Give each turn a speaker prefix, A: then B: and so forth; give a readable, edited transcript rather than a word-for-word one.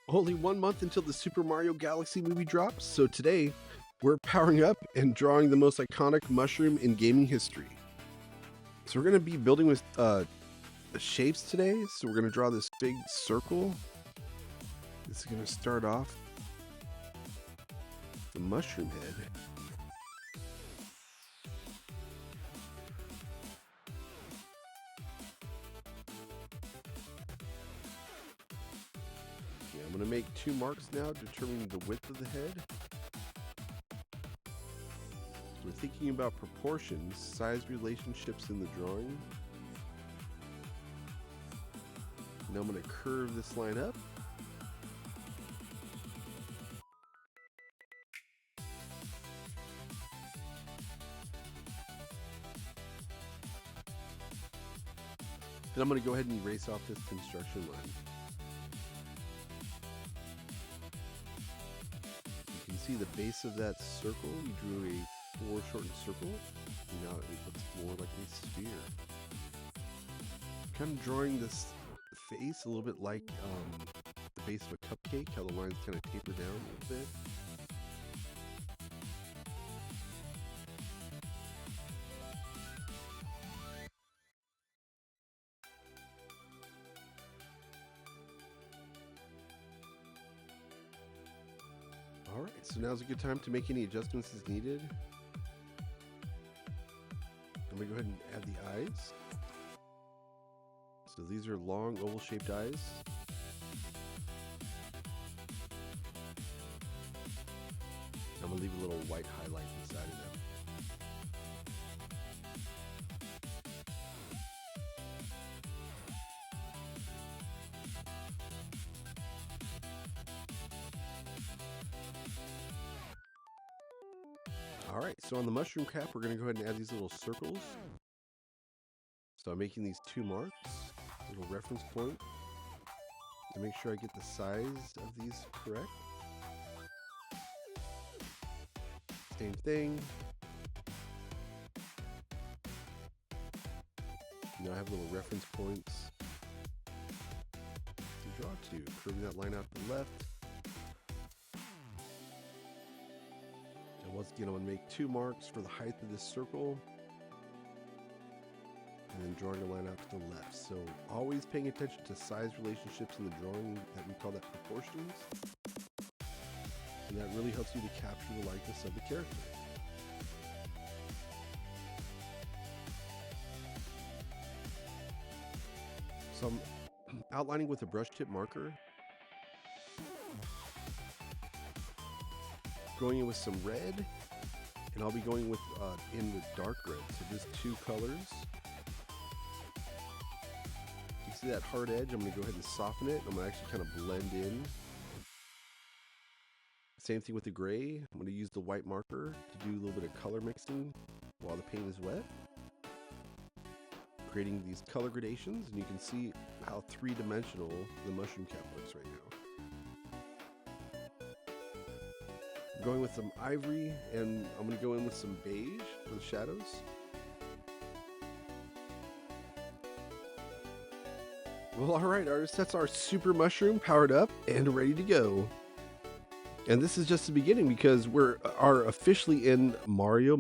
A: Only 1 month until the Super Mario Galaxy movie drops, so today we're powering up and drawing the most iconic mushroom in gaming history. So we're going to be building with the shapes today. So we're going to draw this big circle. This is going to start off the mushroom head. Okay, I'm going to make 2 marks now, determining the width of the head. We're thinking about proportions, size relationships in the drawing. Now I'm going to curve this line up. Then I'm going to go ahead and erase off this construction line. You can see the base of that circle. We drew a foreshortened circle. Now it looks more like a sphere. Kind of drawing this face a little bit like the base of a cupcake, how the lines kind of taper down a little bit. Alright, so now's a good time to make any adjustments as needed. I'm going to go ahead and add the eyes. So these are long oval shaped eyes. I'm going to leave a little white highlight inside of them. Alright, so on the mushroom cap, we're going to go ahead and add these little circles. So I'm making these 2 marks, little reference point, to make sure I get the size of these correct. Same thing. Now I have little reference points to draw to, curving that line out to the left. And once again, I'm going to make 2 marks for the height of this circle. And then drawing a line out to the left. So always paying attention to size relationships in the drawing, that we call that proportions. And that really helps you to capture the likeness of the character. So I'm outlining with a brush tip marker. Going in with some red. And I'll be going with dark red. So just 2 colors. See that hard edge? I'm going to go ahead and soften it. I'm going to actually kind of blend in. Same thing with the gray. I'm going to use the white marker to do a little bit of color mixing while the paint is wet. Creating these color gradations, and you can see how 3-dimensional the mushroom cap looks right now. I'm going with some ivory, and I'm going to go in with some beige for the shadows. Well, alright artists, that's our super mushroom powered up and ready to go. And this is just the beginning because we are officially in Mario